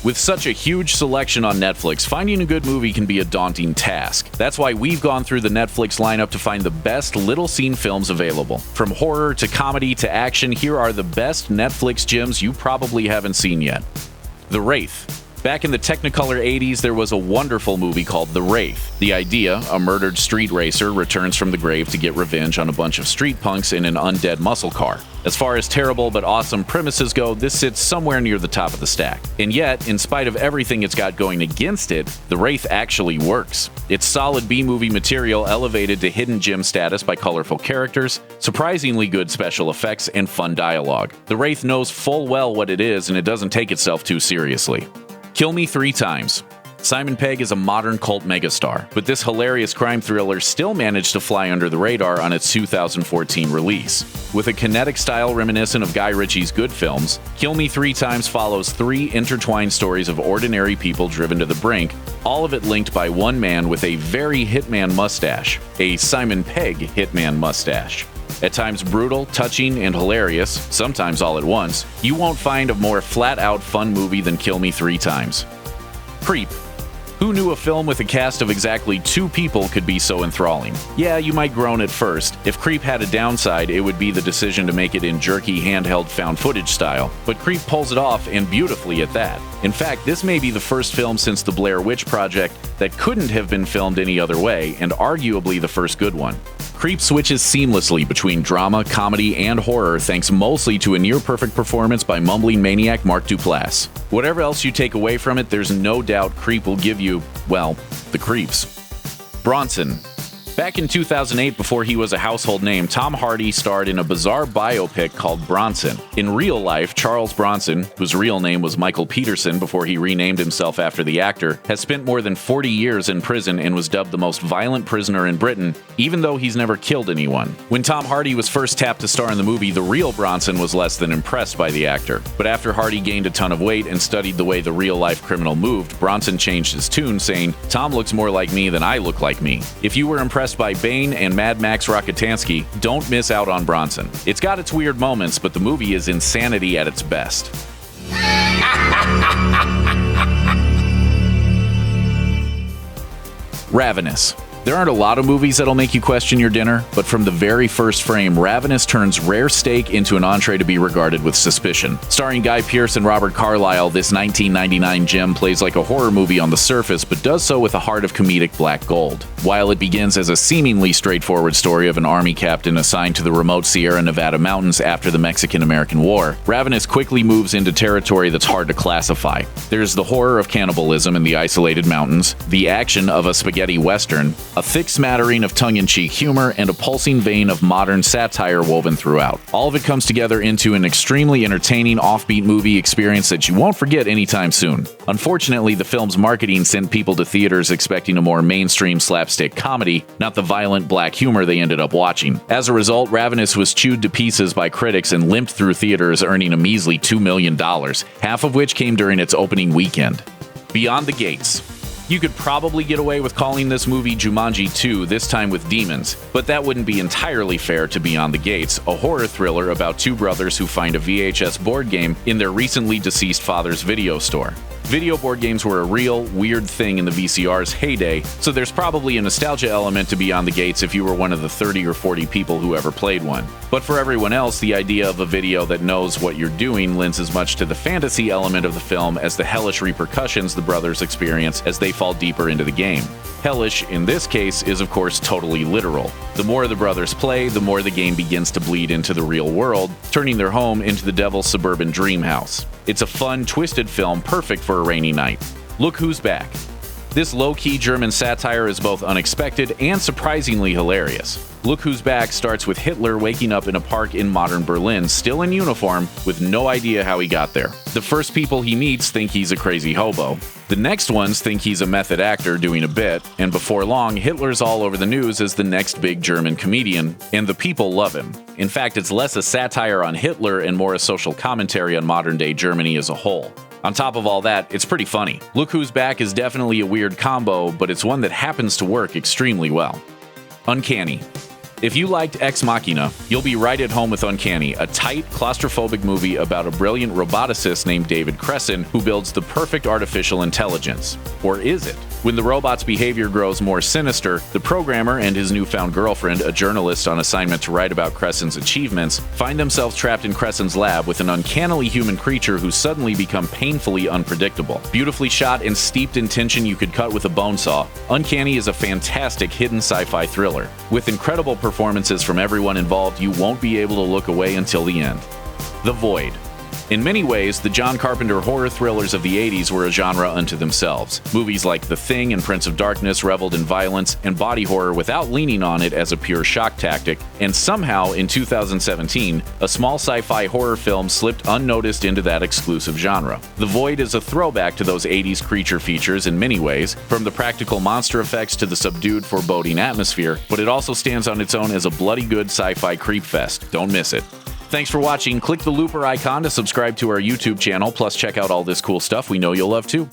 With such a huge selection on Netflix, finding a good movie can be a daunting task. That's why we've gone through the Netflix lineup to find the best little-seen films available. From horror to comedy to action, here are the best Netflix gems you probably haven't seen yet. The Wraith. Back in the Technicolor 80s, there was a wonderful movie called The Wraith. The idea, a murdered street racer returns from the grave to get revenge on a bunch of street punks in an undead muscle car. As far as terrible but awesome premises go, this sits somewhere near the top of the stack. And yet, in spite of everything it's got going against it, The Wraith actually works. It's solid B-movie material elevated to hidden gem status by colorful characters, surprisingly good special effects, and fun dialogue. The Wraith knows full well what it is, and it doesn't take itself too seriously. Kill Me 3 Times. Simon Pegg is a modern cult megastar, but this hilarious crime thriller still managed to fly under the radar on its 2014 release. With a kinetic style reminiscent of Guy Ritchie's good films, Kill Me 3 Times follows 3 intertwined stories of ordinary people driven to the brink, all of it linked by one man with a very Hitman mustache, a Simon Pegg Hitman mustache. At times brutal, touching, and hilarious, sometimes all at once, you won't find a more flat-out fun movie than Kill Me 3 Times. Creep. Who knew a film with a cast of exactly 2 people could be so enthralling? Yeah, you might groan at first. If Creep had a downside, it would be the decision to make it in jerky handheld found footage style. But Creep pulls it off, and beautifully at that. In fact, this may be the first film since The Blair Witch Project that couldn't have been filmed any other way, and arguably the first good one. Creep switches seamlessly between drama, comedy, and horror thanks mostly to a near-perfect performance by mumbling maniac Mark Duplass. Whatever else you take away from it, there's no doubt Creep will give you, well, the creeps. Bronson. Back in 2008, before he was a household name, Tom Hardy starred in a bizarre biopic called Bronson. In real life, Charles Bronson, whose real name was Michael Peterson before he renamed himself after the actor, has spent more than 40 years in prison and was dubbed the most violent prisoner in Britain, even though he's never killed anyone. When Tom Hardy was first tapped to star in the movie, the real Bronson was less than impressed by the actor. But after Hardy gained a ton of weight and studied the way the real-life criminal moved, Bronson changed his tune, saying, "Tom looks more like me than I look like me." If you were impressed by Bane and Mad Max Rockatansky, don't miss out on Bronson. It's got its weird moments, but the movie is insanity at its best. Ravenous. There aren't a lot of movies that'll make you question your dinner, but from the very first frame, Ravenous turns rare steak into an entree to be regarded with suspicion. Starring Guy Pearce and Robert Carlyle, this 1999 gem plays like a horror movie on the surface, but does so with a heart of comedic black gold. While it begins as a seemingly straightforward story of an army captain assigned to the remote Sierra Nevada mountains after the Mexican-American War, Ravenous quickly moves into territory that's hard to classify. There's the horror of cannibalism in the isolated mountains, the action of a spaghetti western, a thick smattering of tongue-in-cheek humor, and a pulsing vein of modern satire woven throughout. All of it comes together into an extremely entertaining, offbeat movie experience that you won't forget anytime soon. Unfortunately, the film's marketing sent people to theaters expecting a more mainstream slapstick comedy, not the violent black humor they ended up watching. As a result, Ravenous was chewed to pieces by critics and limped through theaters, earning a measly $2 million, half of which came during its opening weekend. Beyond the Gates. You could probably get away with calling this movie Jumanji 2, this time with demons, but that wouldn't be entirely fair to Beyond the Gates, a horror thriller about 2 brothers who find a VHS board game in their recently deceased father's video store. Video board games were a real, weird thing in the VCR's heyday, so there's probably a nostalgia element to Beyond the Gates if you were one of the 30 or 40 people who ever played one. But for everyone else, the idea of a video that knows what you're doing lends as much to the fantasy element of the film as the hellish repercussions the brothers experience as they fall deeper into the game. Hellish, in this case, is of course totally literal. The more the brothers play, the more the game begins to bleed into the real world, turning their home into the devil's suburban dream house. It's a fun, twisted film perfect for a rainy night. Look Who's Back. This low-key German satire is both unexpected and surprisingly hilarious. Look Who's Back starts with Hitler waking up in a park in modern Berlin, still in uniform, with no idea how he got there. The first people he meets think he's a crazy hobo. The next ones think he's a method actor doing a bit, and before long, Hitler's all over the news as the next big German comedian, and the people love him. In fact, it's less a satire on Hitler and more a social commentary on modern-day Germany as a whole. On top of all that, it's pretty funny. Look Who's Back is definitely a weird combo, but it's one that happens to work extremely well. Uncanny. If you liked Ex Machina, you'll be right at home with Uncanny, a tight, claustrophobic movie about a brilliant roboticist named David Cresson who builds the perfect artificial intelligence. Or is it? When the robot's behavior grows more sinister, the programmer and his newfound girlfriend, a journalist on assignment to write about Cresson's achievements, find themselves trapped in Cresson's lab with an uncannily human creature who's suddenly become painfully unpredictable. Beautifully shot and steeped in tension you could cut with a bone saw, Uncanny is a fantastic hidden sci-fi thriller. With incredible performances from everyone involved, you won't be able to look away until the end. The Void. In many ways, the John Carpenter horror thrillers of the 80s were a genre unto themselves. Movies like The Thing and Prince of Darkness reveled in violence and body horror without leaning on it as a pure shock tactic, and somehow, in 2017, a small sci-fi horror film slipped unnoticed into that exclusive genre. The Void is a throwback to those 80s creature features in many ways, from the practical monster effects to the subdued, foreboding atmosphere, but it also stands on its own as a bloody good sci-fi creep fest. Don't miss it. Thanks for watching. Click the looper icon to subscribe to our YouTube channel, plus check out all this cool stuff we know you'll love too.